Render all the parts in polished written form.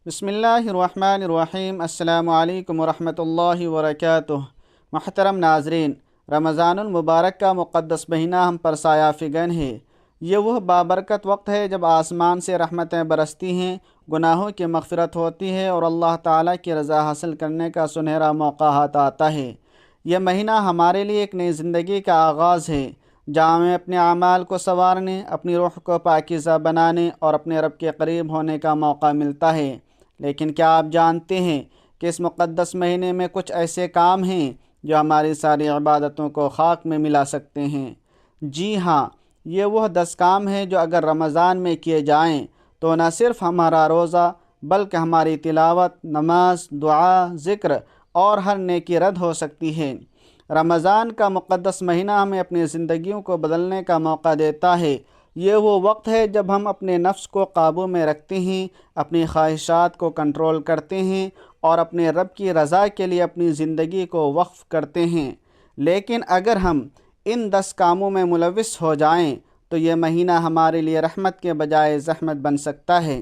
بسم اللہ الرحمن الرحیم۔ السلام علیکم ورحمۃ اللہ وبرکاتہ۔ محترم ناظرین، رمضان المبارک کا مقدس مہینہ ہم پر سایہ فگن ہے۔ یہ وہ بابرکت وقت ہے جب آسمان سے رحمتیں برستی ہیں، گناہوں کی مغفرت ہوتی ہے اور اللہ تعالیٰ کی رضا حاصل کرنے کا سنہرا موقع ہاتھ آتا ہے۔ یہ مہینہ ہمارے لیے ایک نئی زندگی کا آغاز ہے، جہاں ہمیں اپنے اعمال کو سنوارنے، اپنی روح کو پاکیزہ بنانے اور اپنے رب کے قریب ہونے کا موقع ملتا ہے۔ لیکن کیا آپ جانتے ہیں کہ اس مقدس مہینے میں کچھ ایسے کام ہیں جو ہماری ساری عبادتوں کو خاک میں ملا سکتے ہیں؟ جی ہاں، یہ وہ 10 کام ہیں جو اگر رمضان میں کیے جائیں تو نہ صرف ہمارا روزہ بلکہ ہماری تلاوت، نماز، دعا، ذکر اور ہر نیکی رد ہو سکتی ہے۔ رمضان کا مقدس مہینہ ہمیں اپنی زندگیوں کو بدلنے کا موقع دیتا ہے۔ یہ وہ وقت ہے جب ہم اپنے نفس کو قابو میں رکھتے ہیں، اپنی خواہشات کو کنٹرول کرتے ہیں اور اپنے رب کی رضا کے لیے اپنی زندگی کو وقف کرتے ہیں۔ لیکن اگر ہم ان 10 کاموں میں ملوث ہو جائیں تو یہ مہینہ ہمارے لیے رحمت کے بجائے زحمت بن سکتا ہے۔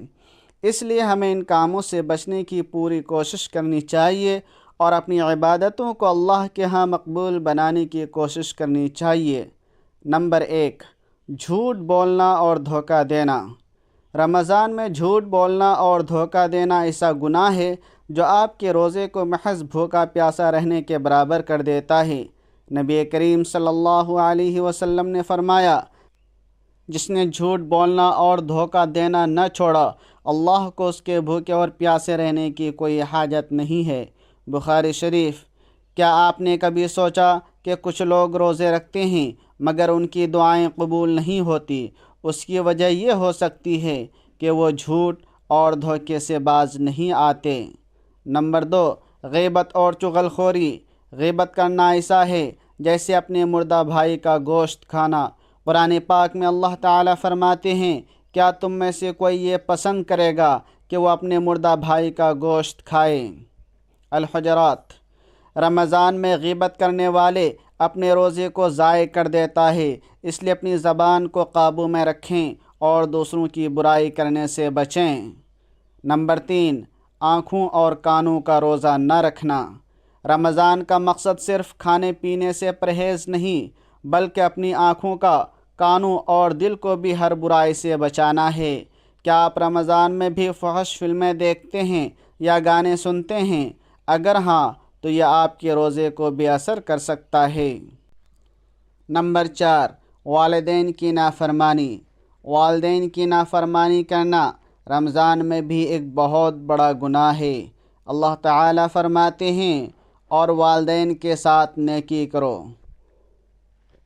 اس لیے ہمیں ان کاموں سے بچنے کی پوری کوشش کرنی چاہیے اور اپنی عبادتوں کو اللہ کے ہاں مقبول بنانے کی کوشش کرنی چاہیے۔ نمبر 1، جھوٹ بولنا اور دھوکہ دینا۔ رمضان میں جھوٹ بولنا اور دھوکہ دینا ایسا گناہ ہے جو آپ کے روزے کو محض بھوکا پیاسا رہنے کے برابر کر دیتا ہے۔ نبی کریم صلی اللہ علیہ وسلم نے فرمایا، جس نے جھوٹ بولنا اور دھوکہ دینا نہ چھوڑا، اللہ کو اس کے بھوکے اور پیاسے رہنے کی کوئی حاجت نہیں ہے۔ بخاری شریف۔ کیا آپ نے کبھی سوچا کہ کچھ لوگ روزے رکھتے ہیں مگر ان کی دعائیں قبول نہیں ہوتی؟ اس کی وجہ یہ ہو سکتی ہے کہ وہ جھوٹ اور دھوکے سے باز نہیں آتے۔ نمبر 2، غیبت اور چغل خوری۔ غیبت کرنا ایسا ہے جیسے اپنے مردہ بھائی کا گوشت کھانا۔ قرآن پاک میں اللہ تعالیٰ فرماتے ہیں، کیا تم میں سے کوئی یہ پسند کرے گا کہ وہ اپنے مردہ بھائی کا گوشت کھائے؟ الحجرات۔ رمضان میں غیبت کرنے والے اپنے روزے کو ضائع کر دیتا ہے، اس لیے اپنی زبان کو قابو میں رکھیں اور دوسروں کی برائی کرنے سے بچیں۔ نمبر 3، آنکھوں اور کانوں کا روزہ نہ رکھنا۔ رمضان کا مقصد صرف کھانے پینے سے پرہیز نہیں بلکہ اپنی آنکھوں کا، کانوں اور دل کو بھی ہر برائی سے بچانا ہے۔ کیا آپ رمضان میں بھی فحش فلمیں دیکھتے ہیں یا گانے سنتے ہیں؟ اگر ہاں تو یہ آپ کے روزے کو بے اثر کر سکتا ہے۔ نمبر 4، والدین کی نافرمانی۔ والدین کی نافرمانی کرنا رمضان میں بھی ایک بہت بڑا گناہ ہے۔ اللہ تعالیٰ فرماتے ہیں، اور والدین کے ساتھ نیکی کرو۔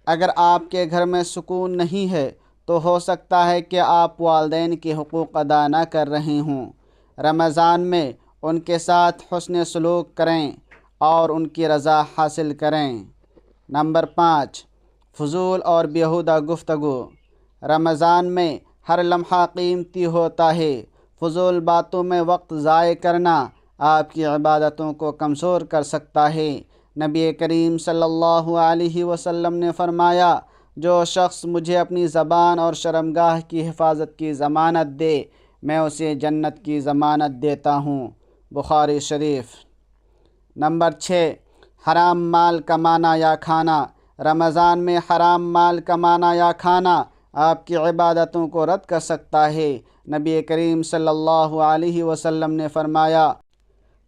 اگر آپ کے گھر میں سکون نہیں ہے تو ہو سکتا ہے کہ آپ والدین کے حقوق ادا نہ کر رہے ہوں۔ رمضان میں ان کے ساتھ حسن سلوک کریں اور ان کی رضا حاصل کریں۔ نمبر 5، فضول اور بیہودہ گفتگو۔ رمضان میں ہر لمحہ قیمتی ہوتا ہے۔ فضول باتوں میں وقت ضائع کرنا آپ کی عبادتوں کو کمزور کر سکتا ہے۔ نبی کریم صلی اللہ علیہ وسلم نے فرمایا، جو شخص مجھے اپنی زبان اور شرمگاہ کی حفاظت کی ضمانت دے، میں اسے جنت کی ضمانت دیتا ہوں۔ بخاری شریف۔ نمبر 6، حرام مال کمانا یا کھانا۔ رمضان میں حرام مال کمانا یا کھانا آپ کی عبادتوں کو رد کر سکتا ہے۔ نبی کریم صلی اللہ علیہ وسلم نے فرمایا،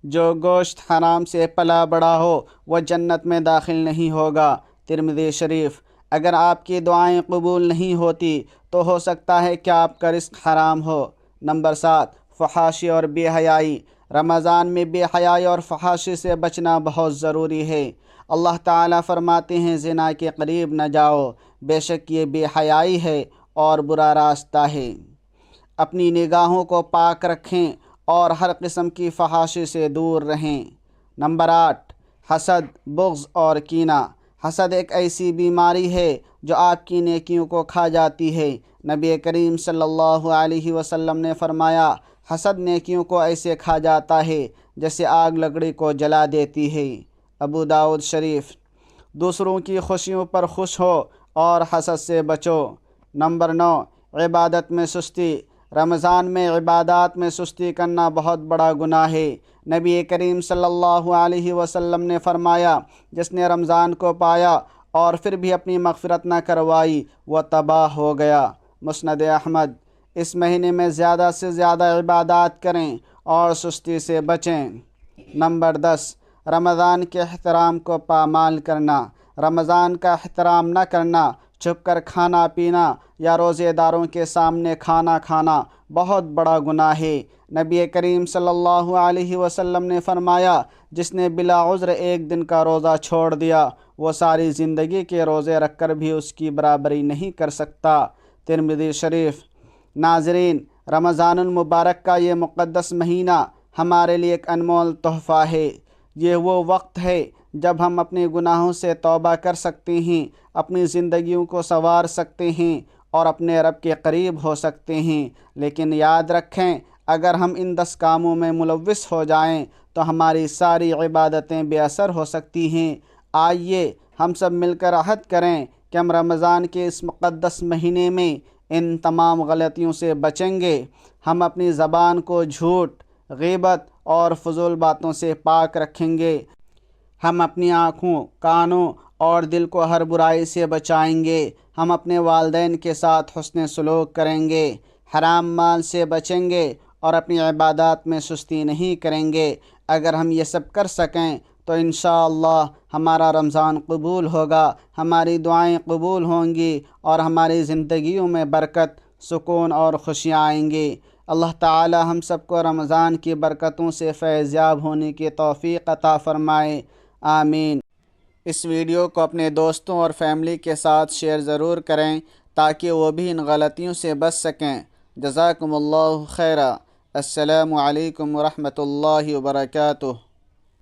جو گوشت حرام سے پلا بڑا ہو وہ جنت میں داخل نہیں ہوگا۔ ترمذی شریف۔ اگر آپ کی دعائیں قبول نہیں ہوتی تو ہو سکتا ہے کہ آپ کا رزق حرام ہو۔ نمبر 7، فحاشی اور بے حیائی۔ رمضان میں بے حیائی اور فحاشی سے بچنا بہت ضروری ہے۔ اللہ تعالیٰ فرماتے ہیں، زنا کے قریب نہ جاؤ، بے شک یہ بے حیائی ہے اور برا راستہ ہے۔ اپنی نگاہوں کو پاک رکھیں اور ہر قسم کی فحاشی سے دور رہیں۔ نمبر 8، حسد، بغض اور کینہ۔ حسد ایک ایسی بیماری ہے جو آپ کی نیکیوں کو کھا جاتی ہے۔ نبی کریم صلی اللہ علیہ وسلم نے فرمایا، حسد نیکیوں کو ایسے کھا جاتا ہے جیسے آگ لکڑی کو جلا دیتی ہے۔ ابو داؤد شریف۔ دوسروں کی خوشیوں پر خوش ہو اور حسد سے بچو۔ نمبر 9، عبادت میں سستی۔ رمضان میں عبادات میں سستی کرنا بہت بڑا گناہ ہے۔ نبی کریم صلی اللہ علیہ وسلم نے فرمایا، جس نے رمضان کو پایا اور پھر بھی اپنی مغفرت نہ کروائی وہ تباہ ہو گیا۔ مسند احمد۔ اس مہینے میں زیادہ سے زیادہ عبادات کریں اور سستی سے بچیں۔ نمبر 10، رمضان کے احترام کو پامال کرنا۔ رمضان کا احترام نہ کرنا، چھپ کر کھانا پینا یا روزے داروں کے سامنے کھانا کھانا بہت بڑا گناہ ہے۔ نبی کریم صلی اللہ علیہ وسلم نے فرمایا، جس نے بلا عذر ایک دن کا روزہ چھوڑ دیا وہ ساری زندگی کے روزے رکھ کر بھی اس کی برابری نہیں کر سکتا۔ ترمذی شریف۔ ناظرین، رمضان المبارک کا یہ مقدس مہینہ ہمارے لیے ایک انمول تحفہ ہے۔ یہ وہ وقت ہے جب ہم اپنے گناہوں سے توبہ کر سکتے ہیں، اپنی زندگیوں کو سنوار سکتے ہیں اور اپنے رب کے قریب ہو سکتے ہیں۔ لیکن یاد رکھیں، اگر ہم ان 10 کاموں میں ملوث ہو جائیں تو ہماری ساری عبادتیں بے اثر ہو سکتی ہیں۔ آئیے ہم سب مل کر عہد کریں کہ ہم رمضان کے اس مقدس مہینے میں ان تمام غلطیوں سے بچیں گے۔ ہم اپنی زبان کو جھوٹ، غیبت اور فضول باتوں سے پاک رکھیں گے۔ ہم اپنی آنکھوں، کانوں اور دل کو ہر برائی سے بچائیں گے۔ ہم اپنے والدین کے ساتھ حسن سلوک کریں گے، حرام مال سے بچیں گے اور اپنی عبادات میں سستی نہیں کریں گے۔ اگر ہم یہ سب کر سکیں تو انشاءاللہ ہمارا رمضان قبول ہوگا، ہماری دعائیں قبول ہوں گی اور ہماری زندگیوں میں برکت، سکون اور خوشیاں آئیں گی۔ اللہ تعالی ہم سب کو رمضان کی برکتوں سے فیض یاب ہونے کی توفیق عطا فرمائے، آمین۔ اس ویڈیو کو اپنے دوستوں اور فیملی کے ساتھ شیئر ضرور کریں تاکہ وہ بھی ان غلطیوں سے بچ سکیں۔ جزاکم اللہ خیرا۔ السلام علیکم ورحمۃ اللہ وبرکاتہ۔